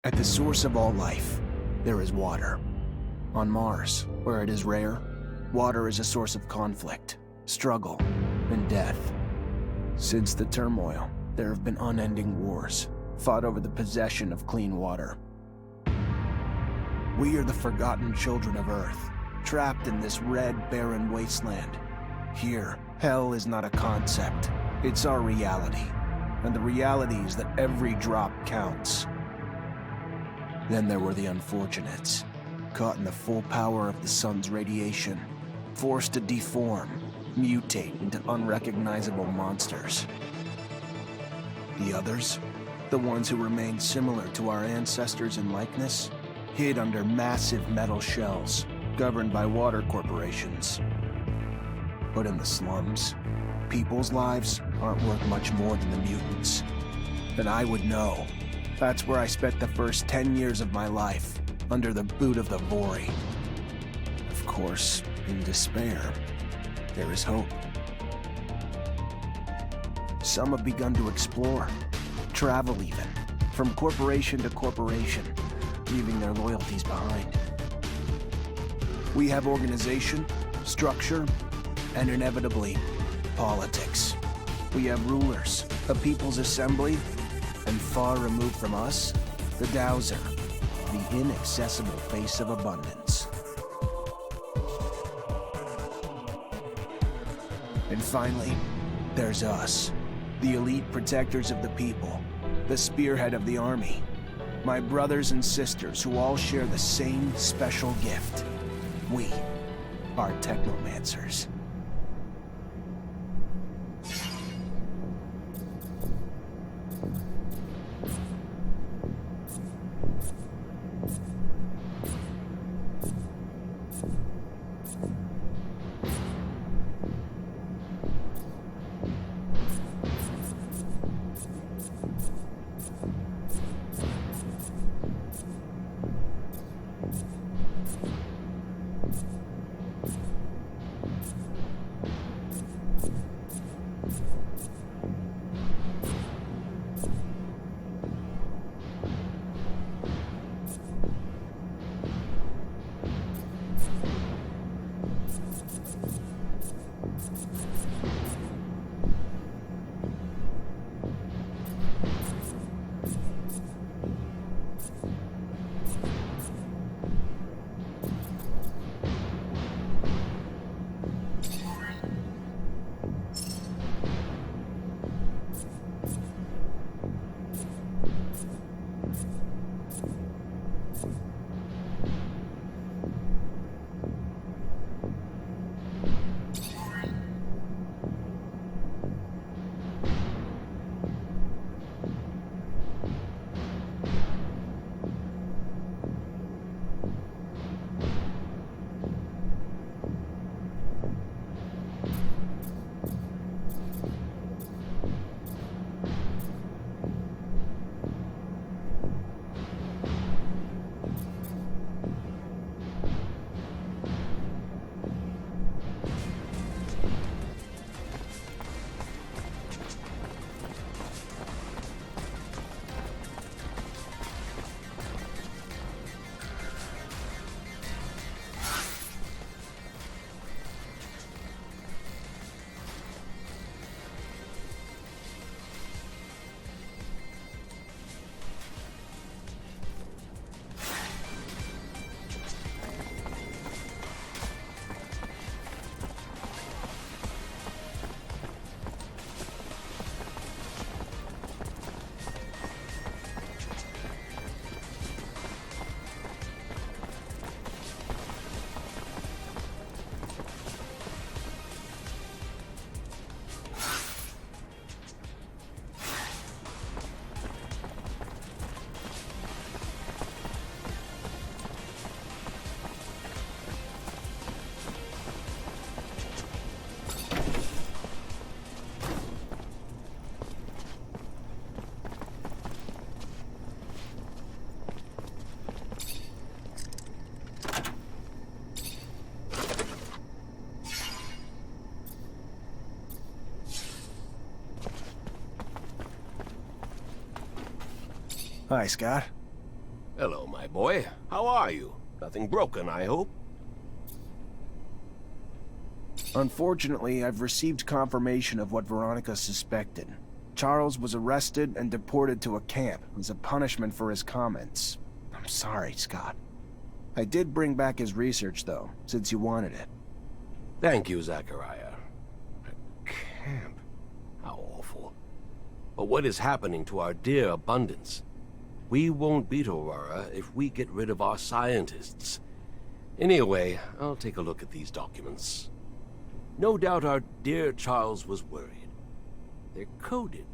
At the source of all life, there is water. On Mars, where it is rare, water is a source of conflict, struggle, and death. Since the turmoil, there have been unending wars, fought over the possession of clean water. We are the forgotten children of Earth, trapped in this red, barren wasteland. Here, hell is not a concept, it's our reality. And the reality is that every drop counts. Then there were the unfortunates, caught in the full power of the sun's radiation, forced to deform, mutate into unrecognizable monsters. The others, the ones who remained similar to our ancestors in likeness, hid under massive metal shells, governed by water corporations. But in the slums, people's lives aren't worth much more than the mutants. And I would know. That's where I spent the first 10 years of my life, under the boot of the Vory. Of course, in despair, there is hope. Some have begun to explore, travel even, from corporation to corporation, leaving their loyalties behind. We have organization, structure, and inevitably, politics. We have rulers, a people's assembly, and far removed from us, the Dowser, the inaccessible face of abundance. And finally, there's us, the elite protectors of the people, the spearhead of the army, my brothers and sisters who all share the same special gift. We are Technomancers. Hi, Scott. Hello, my boy. How are you? Nothing broken, I hope? Unfortunately, I've received confirmation of what Veronica suspected. Charles was arrested and deported to a camp as a punishment for his comments. I'm sorry, Scott. I did bring back his research, though, since you wanted it. Thank you, Zachariah. A camp? How awful. But what is happening to our dear abundance? We won't beat Aurora if we get rid of our scientists. Anyway, I'll take a look at these documents. No doubt our dear Charles was worried. They're coded.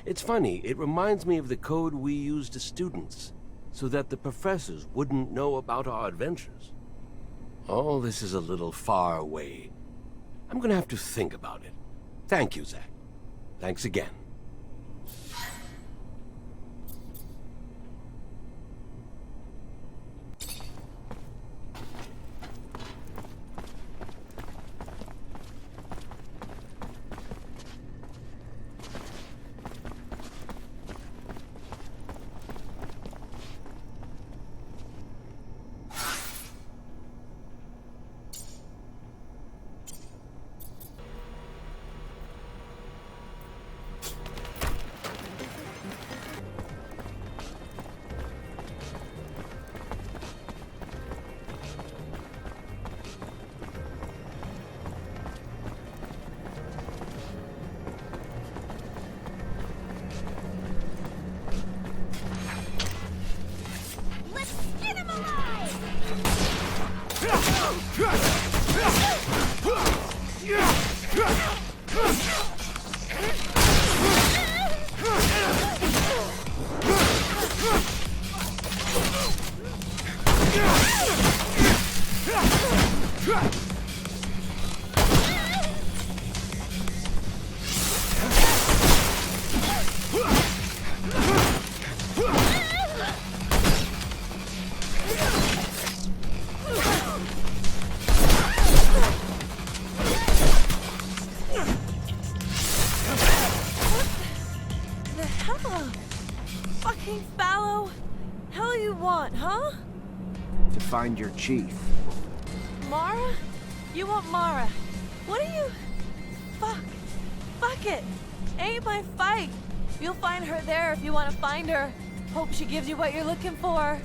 It's funny, it reminds me of the code we used as students, so that the professors wouldn't know about our adventures. All this is a little far away. I'm gonna have to think about it. Thank you, Zach. Thanks again. Find your chief. Mara? You want Mara? What are you... Fuck it. Ain't my fight. You'll find her there if you want to find her. Hope she gives you what you're looking for.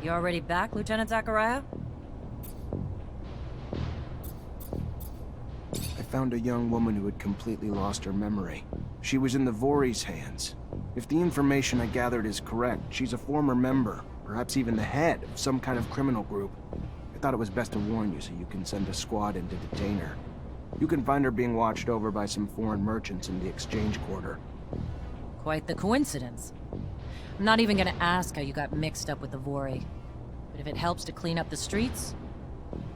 You already back, Lieutenant Zachariah? I found a young woman who had completely lost her memory. She was in the Vore's hands. If the information I gathered is correct, she's a former member, perhaps even the head of some kind of criminal group. I thought it was best to warn you so you can send a squad in to detain her. You can find her being watched over by some foreign merchants in the exchange quarter. Quite the coincidence. I'm not even gonna ask how you got mixed up with the Vore. But if it helps to clean up the streets,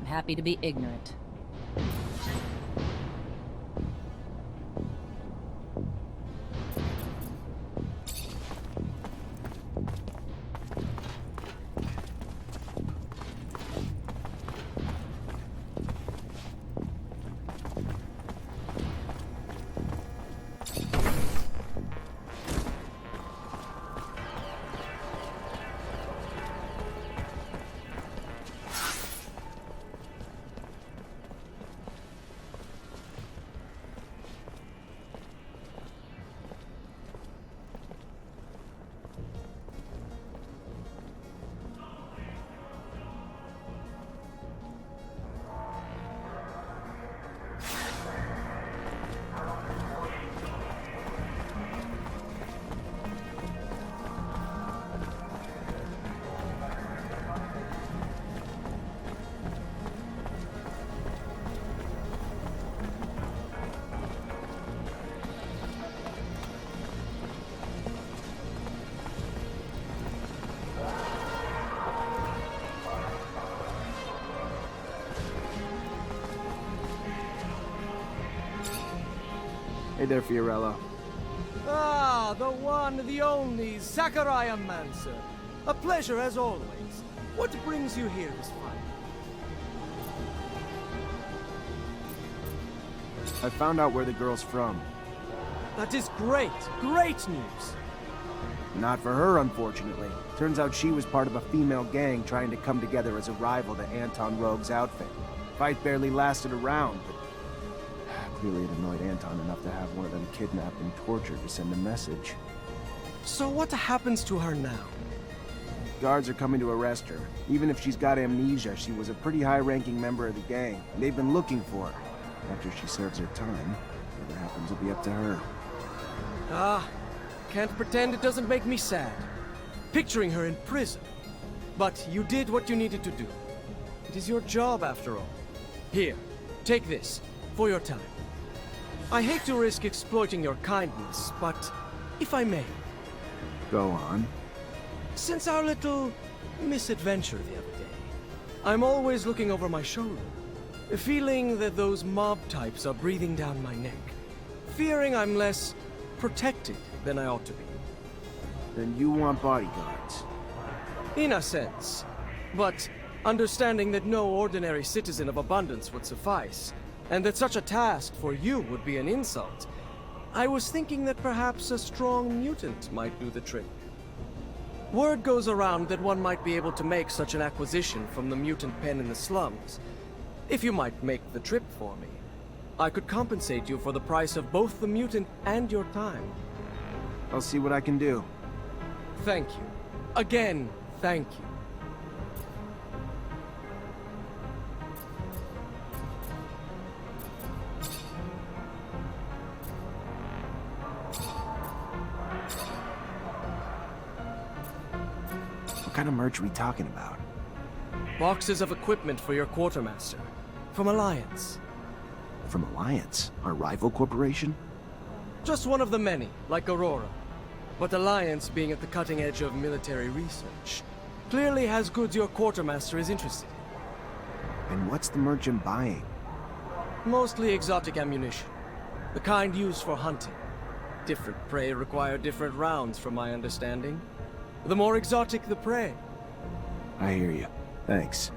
I'm happy to be ignorant. Hey there, Fiorello. Ah, the one, the only, Technomancer. A pleasure as always. What brings you here this fine? I found out where the girl's from. That is great, great news. Not for her, unfortunately. Turns out she was part of a female gang trying to come together as a rival to Anton Rogue's outfit. Fight barely lasted a round, but clearly it annoyed Anton enough to have one of them kidnapped and tortured to send a message. So what happens to her now? Guards are coming to arrest her. Even if she's got amnesia, she was a pretty high-ranking member of the gang. They've been looking for her. After she serves her time, whatever happens will be up to her. Ah, can't pretend it doesn't make me sad. Picturing her in prison. But you did what you needed to do. It is your job, after all. Here, take this, for your time. I hate to risk exploiting your kindness, but if I may. Go on. Since our little misadventure the other day, I'm always looking over my shoulder, feeling that those mob types are breathing down my neck, fearing I'm less protected than I ought to be. Then you want bodyguards. In a sense, but understanding that no ordinary citizen of abundance would suffice, and that such a task for you would be an insult, I was thinking that perhaps a strong mutant might do the trick. Word goes around that one might be able to make such an acquisition from the mutant pen in the slums. If you might make the trip for me, I could compensate you for the price of both the mutant and your time. I'll see what I can do. Thank you. Again, thank you. What kind of merch are we talking about? Boxes of equipment for your quartermaster. From Alliance. From Alliance? Our rival corporation? Just one of the many, like Aurora. But Alliance, being at the cutting edge of military research, clearly has goods your quartermaster is interested in. And what's the merchant buying? Mostly exotic ammunition. The kind used for hunting. Different prey require different rounds, from my understanding. The more exotic the prey. I hear you. Thanks.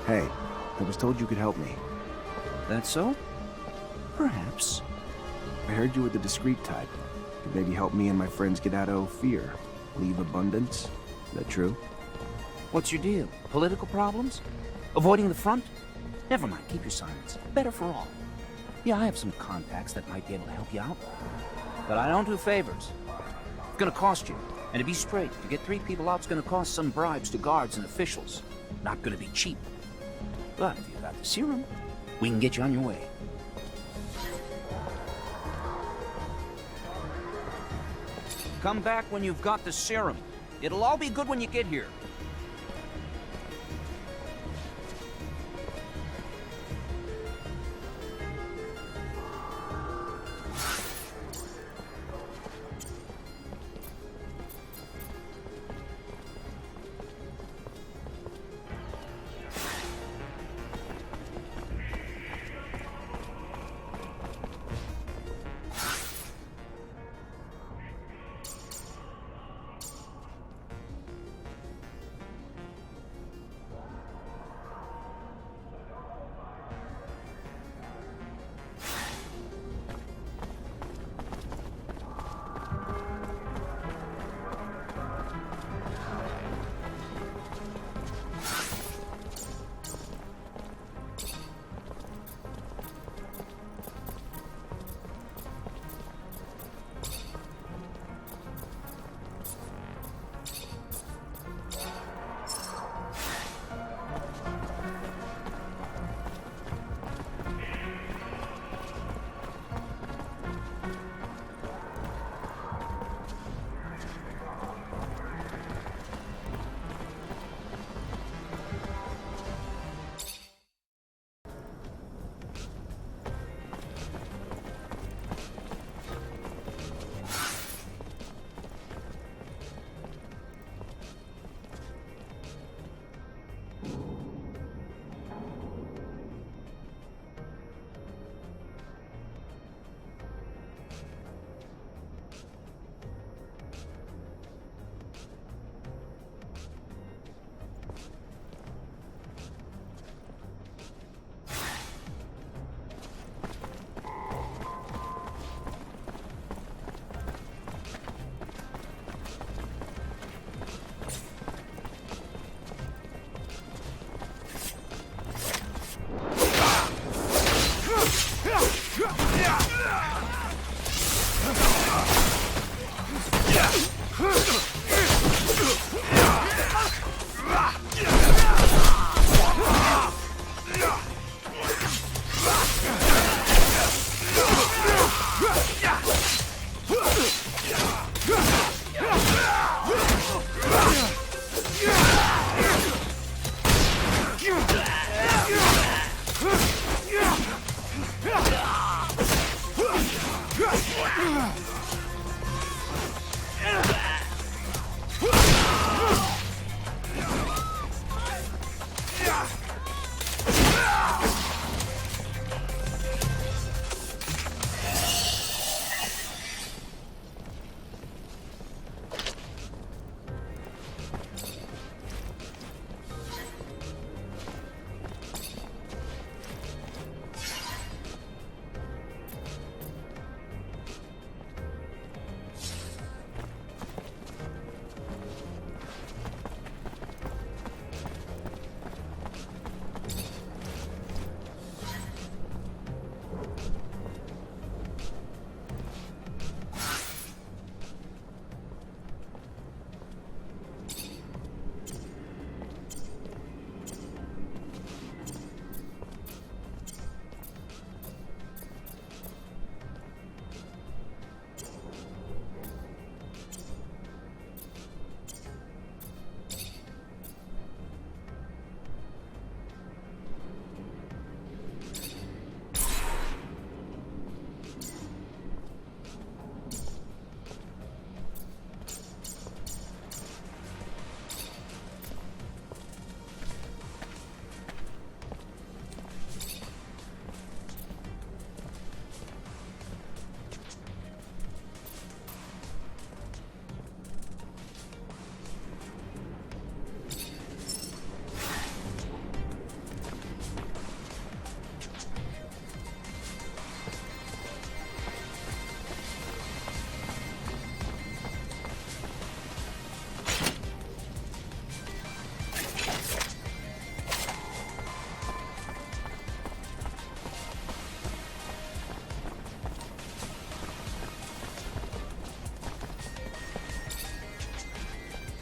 Hey, I was told you could help me. That so? Perhaps. I heard you were the discreet type. Could maybe help me and my friends get out of fear. Leave abundance. Is that true? What's your deal? Political problems? Avoiding the front? Never mind, keep your silence. Better for all. Yeah, I have some contacts that might be able to help you out. But I don't do favors. It's gonna cost you. And to be straight, to get 3 people out, it's gonna cost some bribes to guards and officials. Not gonna be cheap. But if you got the serum, we can get you on your way. Come back when you've got the serum. It'll all be good when you get here.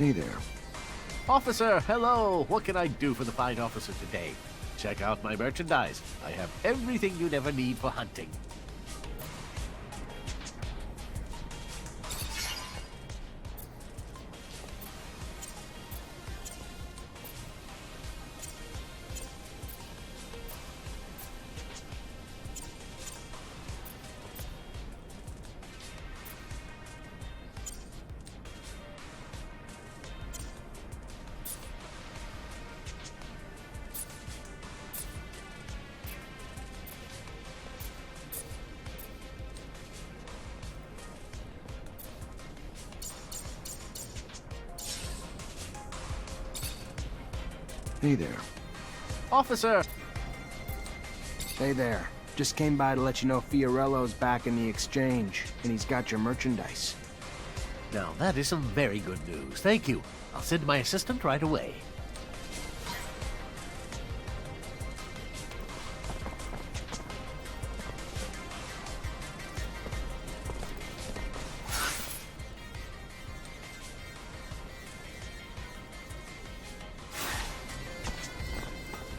Hey there. Officer, hello! What can I do for the fine officer today? Check out my merchandise. I have everything you'd ever need for hunting. Hey there. Officer! Hey there. Just came by to let you know Fiorello's back in the exchange, and he's got your merchandise. Now, that is some very good news. Thank you. I'll send my assistant right away.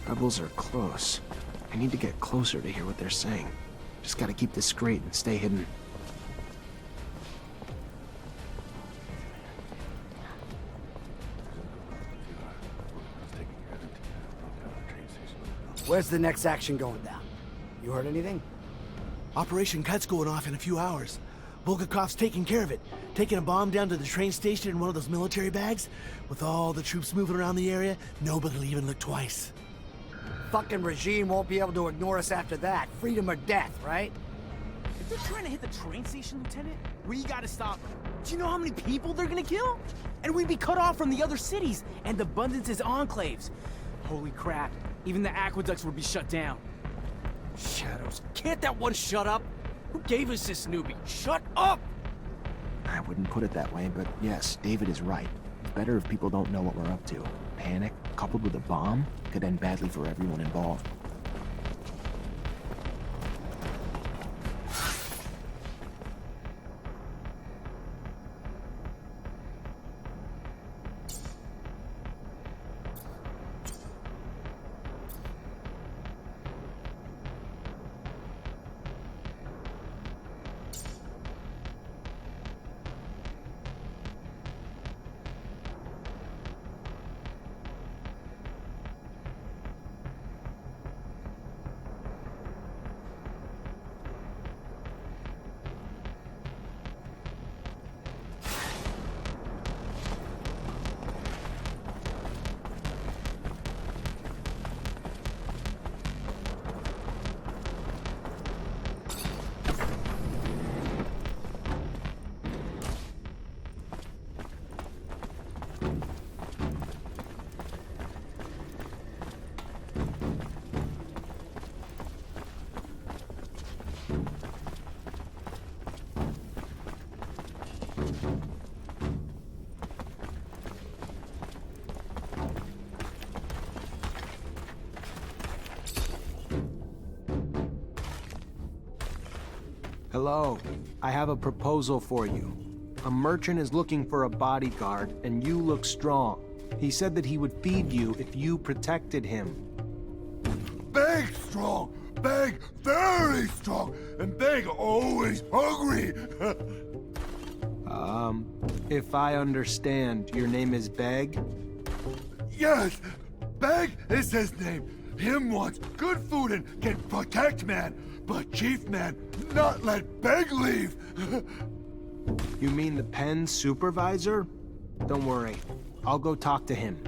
Rebels are close. I need to get closer to hear what they're saying. Just gotta keep this straight and stay hidden. Where's the next action going down? You heard anything? Operation Cut's going off in a few hours. Bulgakov's taking care of it, taking a bomb down to the train station in one of those military bags. With all the troops moving around the area, nobody'll even look twice. Fucking regime won't be able to ignore us after that. Freedom or death, right? If they're trying to hit the train station, Lieutenant, we gotta stop them. Do you know how many people they're gonna kill? And we'd be cut off from the other cities and Abundance's enclaves. Holy crap, even the aqueducts would be shut down. Shadows, can't that one shut up? Who gave us this newbie? Shut up! I wouldn't put it that way, but yes, David is right. It's better if people don't know what we're up to. Panic, coupled with a bomb, could end badly for everyone involved. Hello. I have a proposal for you. A merchant is looking for a bodyguard, and you look strong. He said that he would feed you if you protected him. Big strong, big very strong, and big always hungry. If I understand, your name is Beg? Yes, Beg is his name. Him wants good food and can protect man, but Chief Man not let Beg leave. You mean the pen supervisor? Don't worry, I'll go talk to him.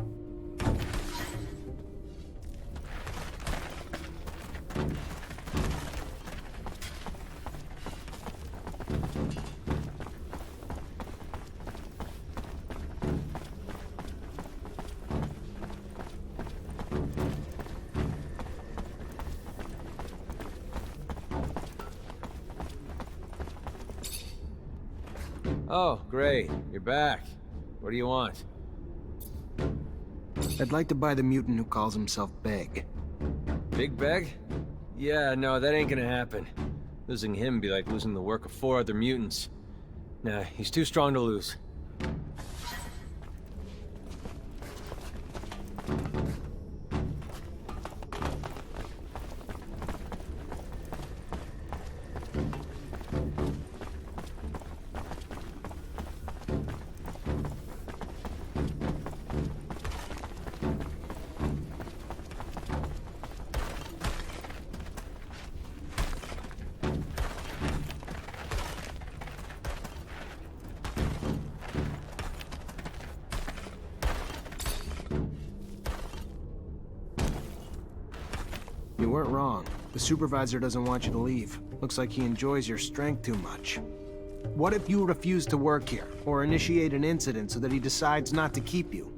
Oh, great. You're back. What do you want? I'd like to buy the mutant who calls himself Beg. Big Beg? Yeah, no, that ain't gonna happen. Losing him be like losing the work of 4 other mutants. Nah, he's too strong to lose. You weren't wrong. The supervisor doesn't want you to leave. Looks like he enjoys your strength too much. What if you refuse to work here, or initiate an incident so that he decides not to keep you?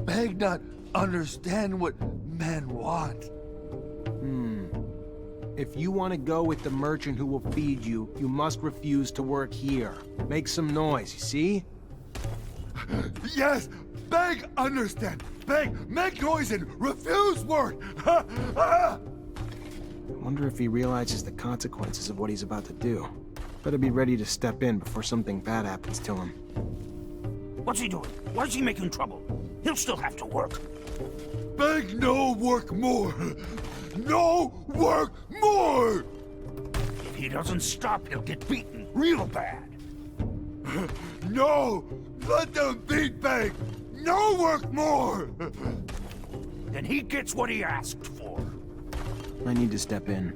Beg not understand what men want. If you want to go with the merchant who will feed you, you must refuse to work here. Make some noise, you see? Yes, beg understand. Beg make noise and refuse work. I wonder if he realizes the consequences of what he's about to do. Better be ready to step in before something bad happens to him. What's he doing? Why is he making trouble? He'll still have to work. Beg no work more. No work more. If he doesn't stop, he'll get beaten real bad. No, let them beat Beg. No work more. Then he gets what he asked for. I need to step in.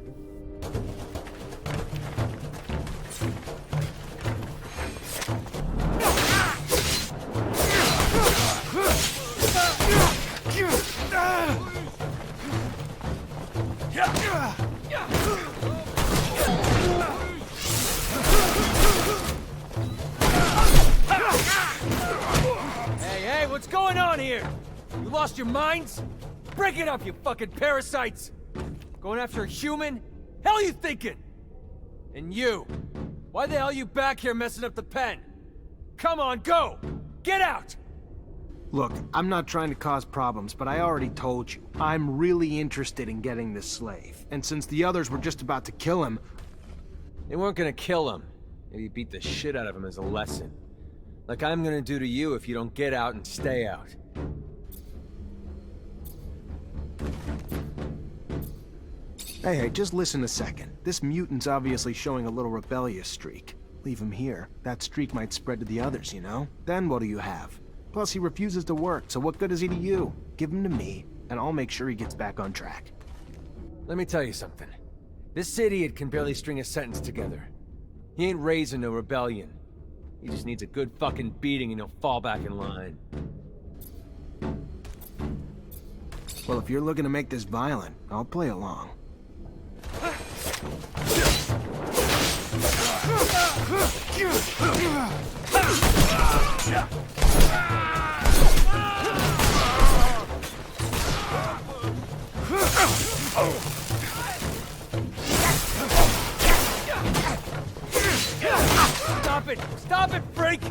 Hey, what's going on here? You lost your minds? Break it up, you fucking parasites! Going after a human? Hell you thinking? And you? Why the hell you back here messing up the pen? Come on, go! Get out! Look, I'm not trying to cause problems, but I already told you. I'm really interested in getting this slave. And since the others were just about to kill him... They weren't gonna kill him. Maybe beat the shit out of him as a lesson. Like I'm gonna do to you if you don't get out and stay out. Hey, just listen a second. This mutant's obviously showing a little rebellious streak. Leave him here. That streak might spread to the others, you know? Then what do you have? Plus, he refuses to work, so what good is he to you? Give him to me, and I'll make sure he gets back on track. Let me tell you something. This idiot can barely string a sentence together. He ain't raising no rebellion. He just needs a good fucking beating and he'll fall back in line. Well, if you're looking to make this violent, I'll play along. Stop it! Stop it, freak!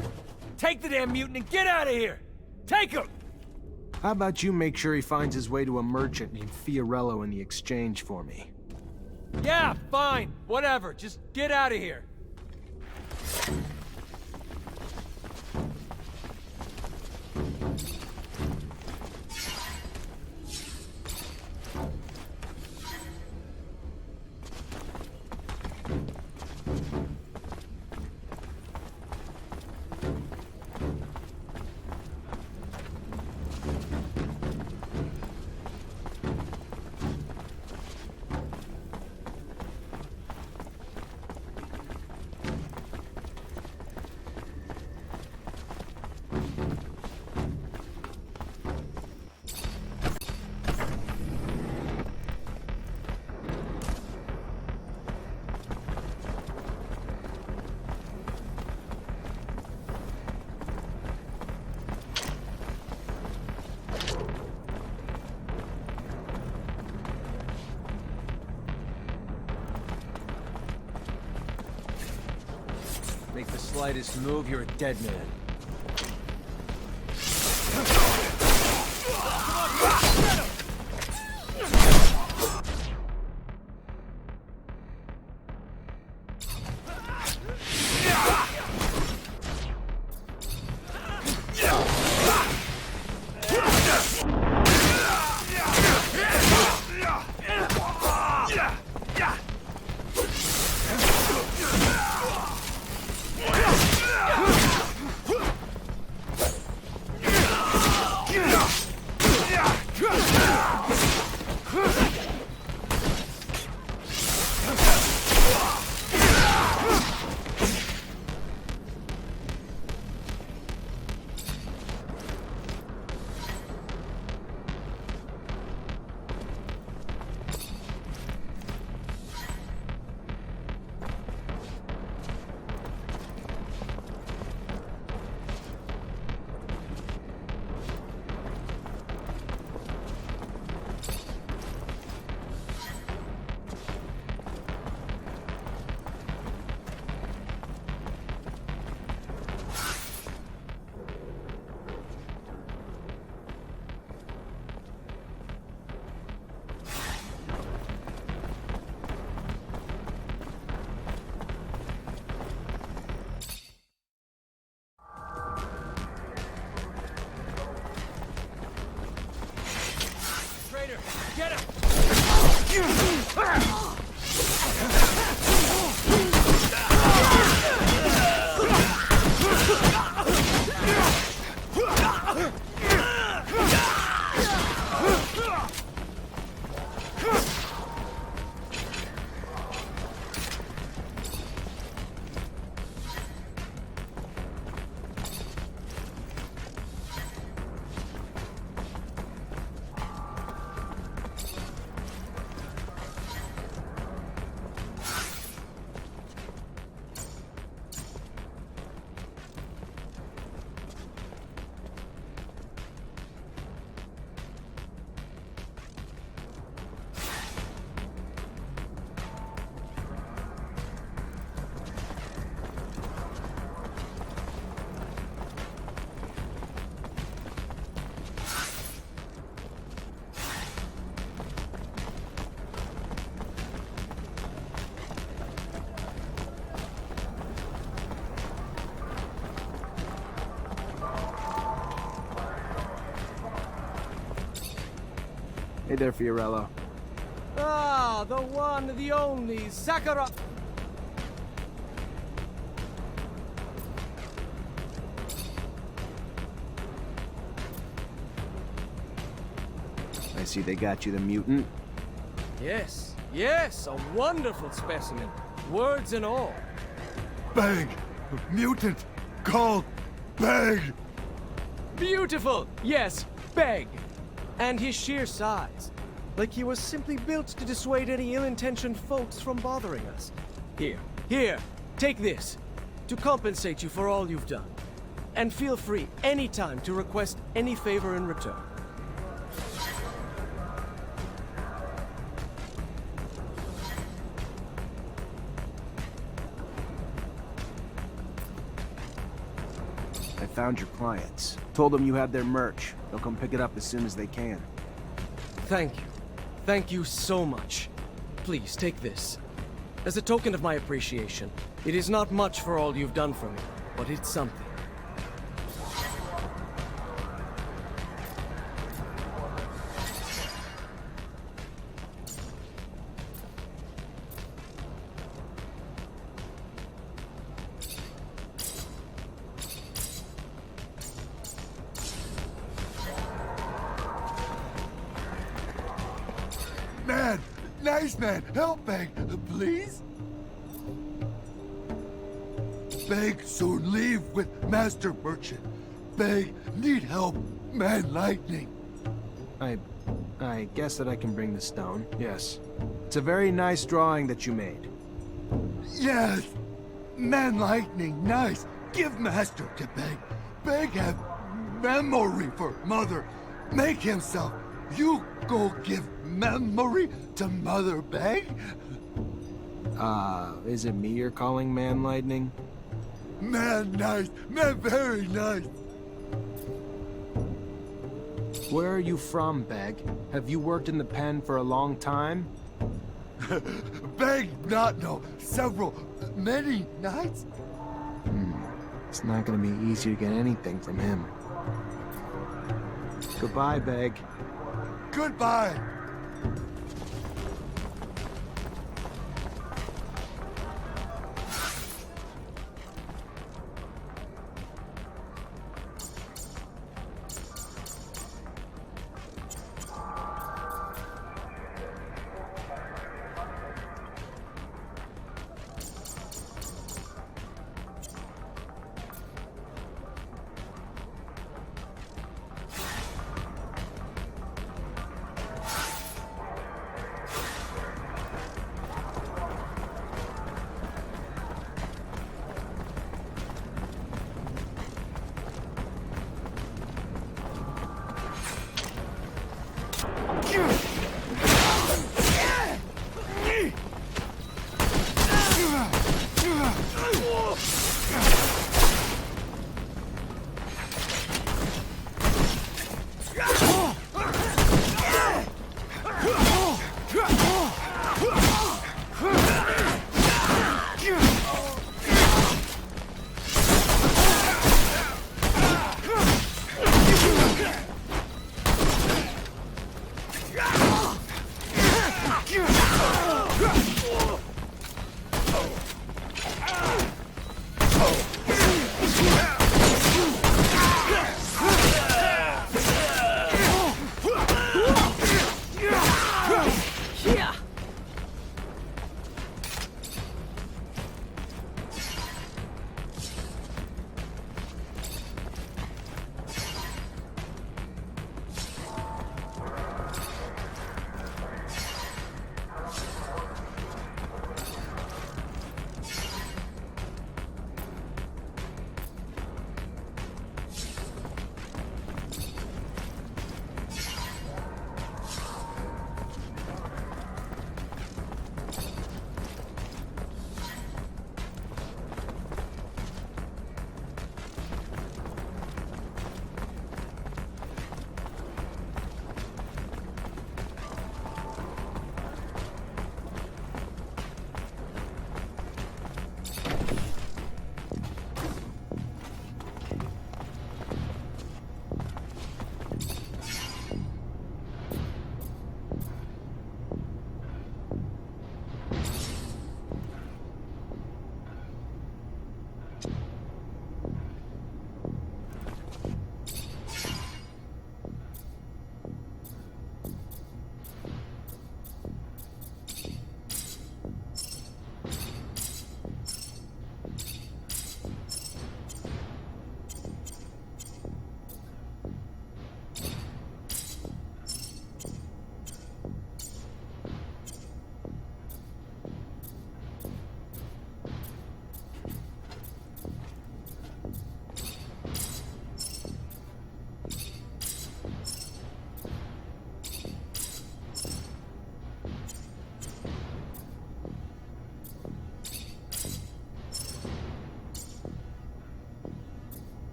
Take the damn mutant and get out of here! Take him! How about you make sure he finds his way to a merchant named Fiorello in the exchange for me? Yeah, fine. Whatever. Just get out of here. Make the slightest move, you're a dead man. Get him! Hey there, Fiorello. Ah, the one, the only, Sakura... I see they got you the mutant. Yes, yes, a wonderful specimen. Words and all. Beg! Mutant! Called Beg! Beautiful! Yes, Beg! And his sheer size. Like he was simply built to dissuade any ill-intentioned folks from bothering us. Here, take this. To compensate you for all you've done. And feel free anytime to request any favor in return. I found your clients. Told them you had their merch. They'll come pick it up as soon as they can. Thank you. Thank you so much. Please, take this. As a token of my appreciation, it is not much for all you've done for me, but it's something. Man! Nice man! Help Beg! Please? Beg soon leave with Master Merchant. Beg need help, man lightning. I guess that I can bring the stone, yes. It's a very nice drawing that you made. Yes! Man lightning, nice! Give Master to Beg. Beg have memory for Mother. Make himself. You go give memory to Mother Beg? Is it me you're calling Man Lightning? Man nice, man very nice. Where are you from, Beg? Have you worked in the pen for a long time? Beg not know, many nights? It's not gonna be easy to get anything from him. Goodbye, Beg. Goodbye.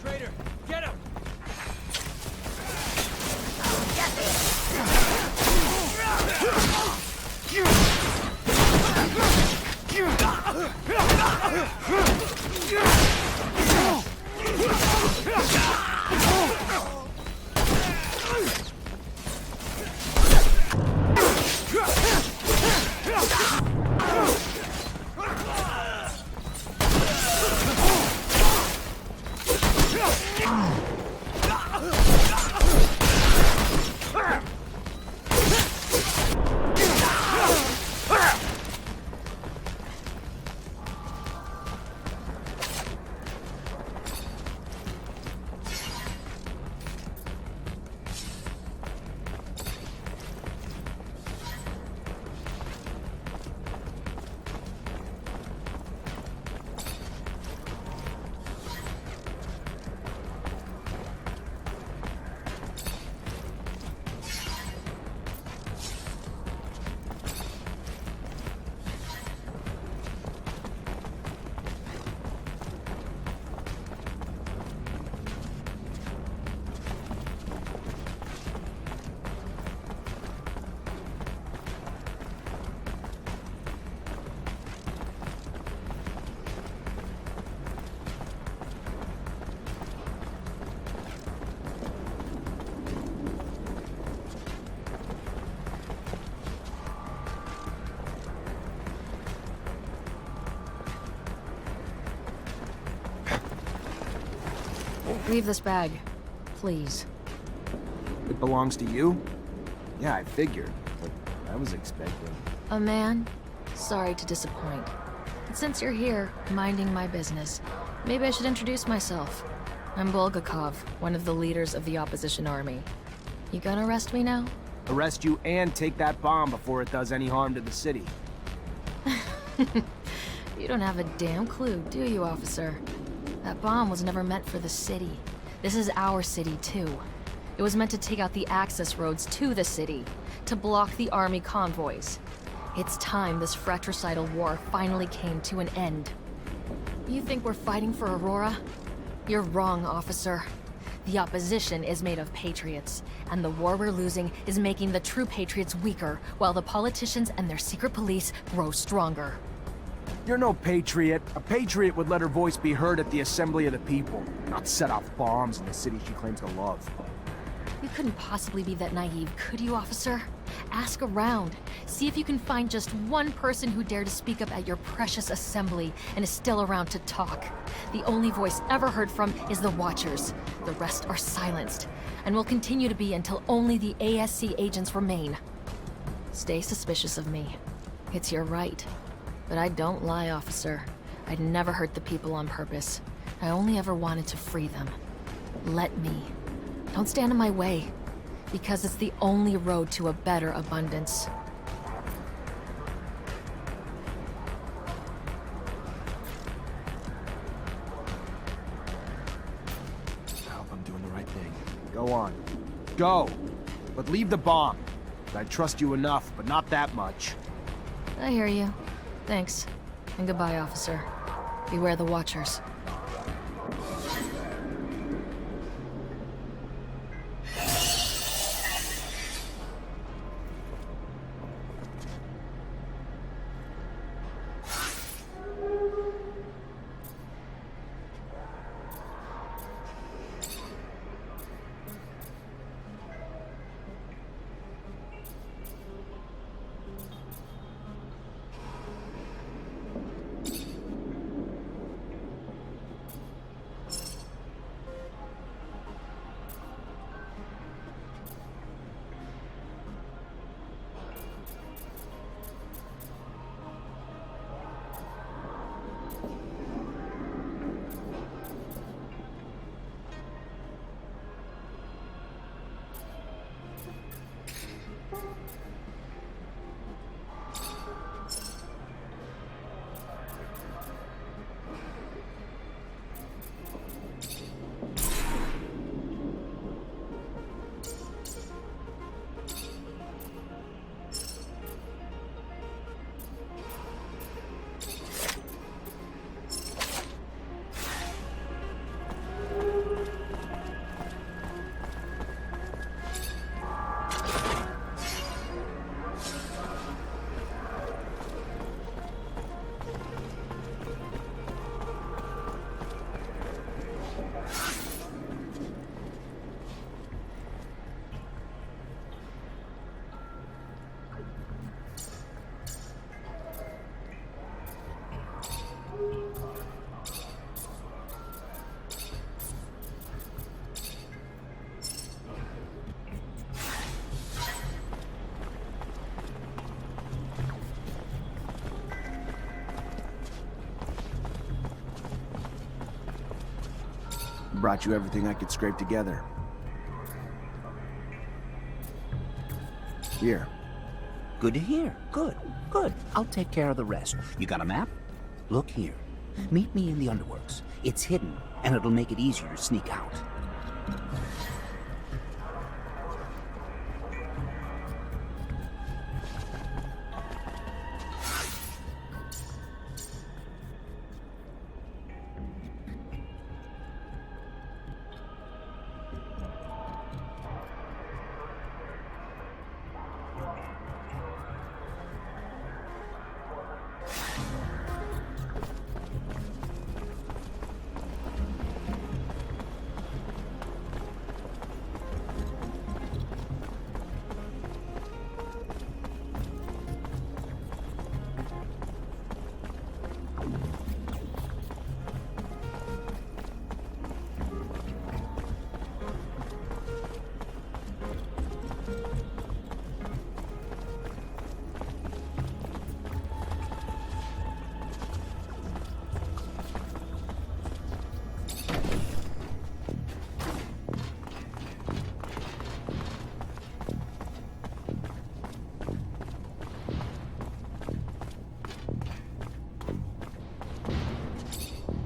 Traitor, get him! Leave this bag, please. It belongs to you? Yeah, I figured, but I was expecting... A man? Sorry to disappoint. But since you're here, minding my business, maybe I should introduce myself. I'm Bulgakov, one of the leaders of the opposition army. You gonna arrest me now? Arrest you and take that bomb before it does any harm to the city. You don't have a damn clue, do you, officer? That bomb was never meant for the city. This is our city, too. It was meant to take out the access roads to the city, to block the army convoys. It's time this fratricidal war finally came to an end. You think we're fighting for Aurora? You're wrong, officer. The opposition is made of patriots, and the war we're losing is making the true patriots weaker, while the politicians and their secret police grow stronger. You're no patriot. A patriot would let her voice be heard at the assembly of the people, not set off bombs in the city she claims to love. You couldn't possibly be that naive, could you, officer? Ask around. See if you can find just one person who dared to speak up at your precious assembly and is still around to talk. The only voice ever heard from is the Watchers. The rest are silenced, and will continue to be until only the ASC agents remain. Stay suspicious of me. It's your right. But I don't lie, officer. I'd never hurt the people on purpose. I only ever wanted to free them. Let me. Don't stand in my way, because it's the only road to a better abundance. I hope I'm doing the right thing. Go on. Go! But leave the bomb. I trust you enough, but not that much. I hear you. Thanks. And goodbye, officer. Beware the Watchers. Brought you everything I could scrape together. Here. Good to hear. Good, good. I'll take care of the rest. You got a map? Look here. Meet me in the underworks. It's hidden, and it'll make it easier to sneak out.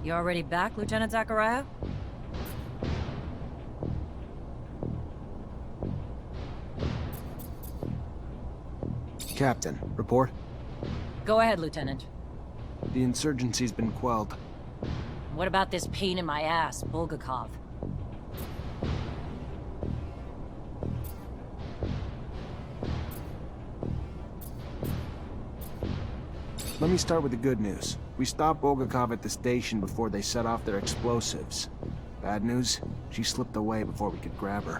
You already back, Lieutenant Zachariah? Captain, report? Go ahead, Lieutenant. The insurgency's been quelled. What about this pain in my ass, Bulgakov? Let me start with the good news. We stopped Bulgakov at the station before they set off their explosives. Bad news? She slipped away before we could grab her.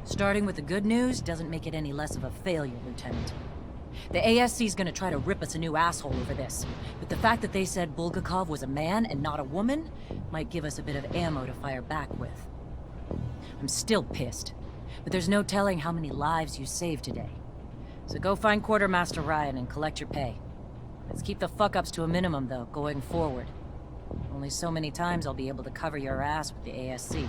Starting with the good news doesn't make it any less of a failure, Lieutenant. The ASC's gonna try to rip us a new asshole over this, but the fact that they said Bulgakov was a man and not a woman might give us a bit of ammo to fire back with. I'm still pissed, but there's no telling how many lives you saved today. So go find Quartermaster Ryan and collect your pay. Let's keep the fuck-ups to a minimum, though, going forward. Only so many times I'll be able to cover your ass with the ASC.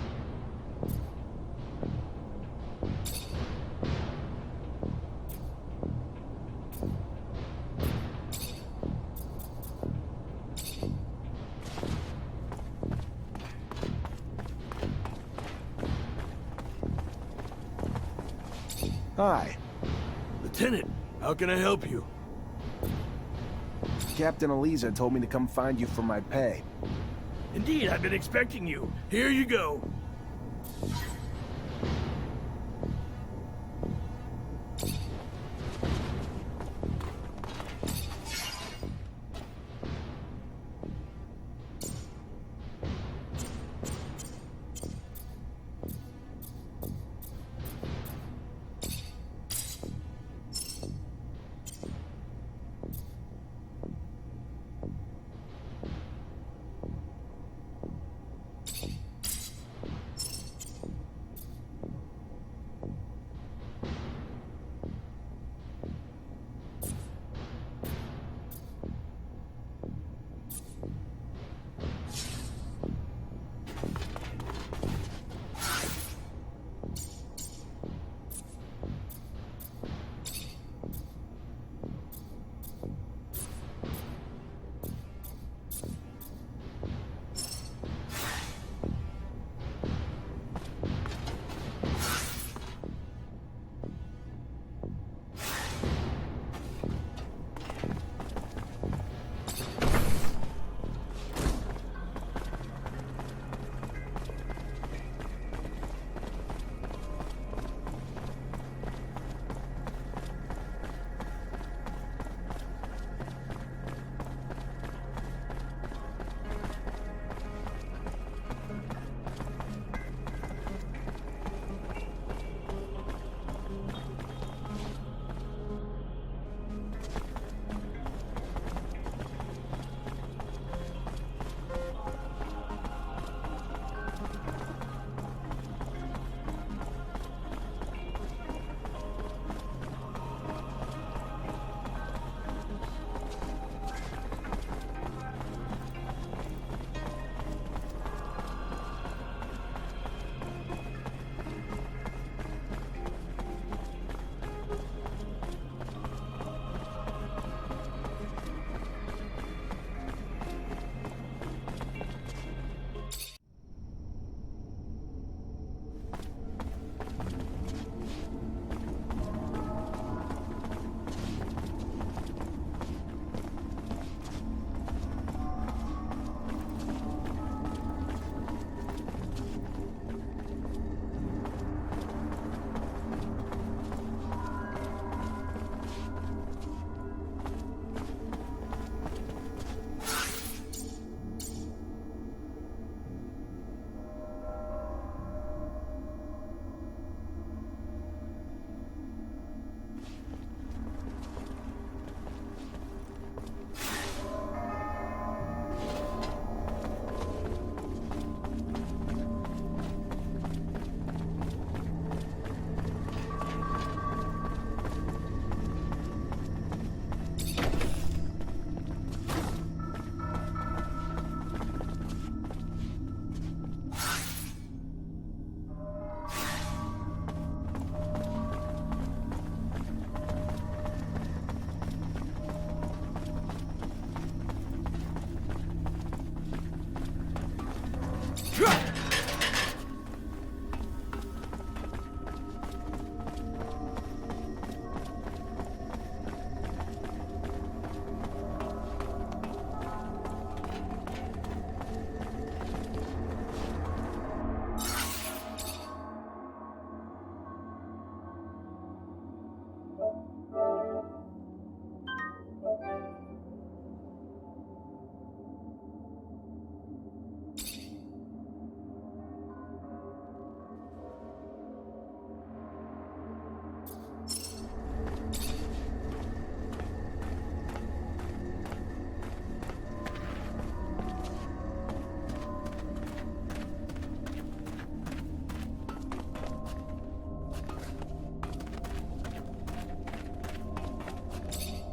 Hi. Lieutenant, how can I help you? Captain Eliza told me to come find you for my pay. Indeed, I've been expecting you. Here you go.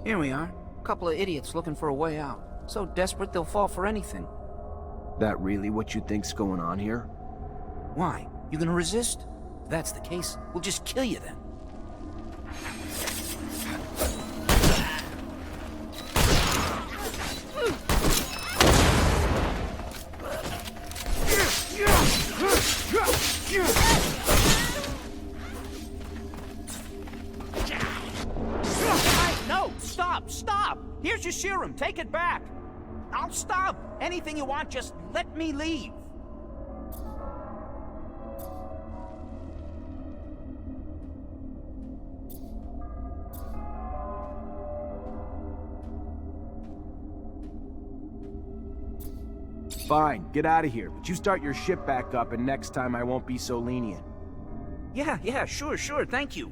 Here we are. A couple of idiots looking for a way out. So desperate they'll fall for anything. That really what you think's going on here? Why? You gonna resist? If that's the case, we'll just kill you then. No! Stop! Stop! Here's your serum. Take it back. I'll stop. Anything you want, just let me leave. Fine, get out of here, but you start your ship back up and next time I won't be so lenient. Yeah, sure, thank you.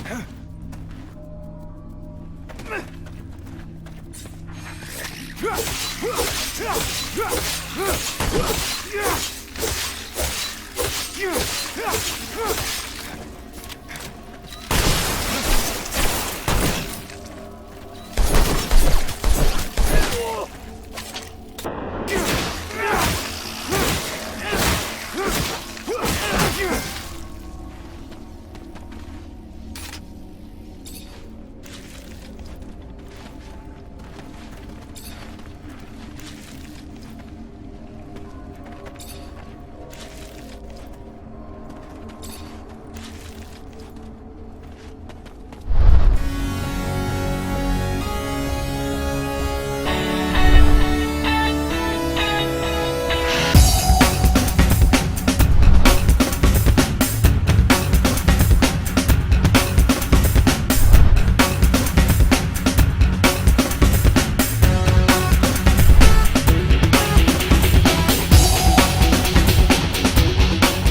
Yeah!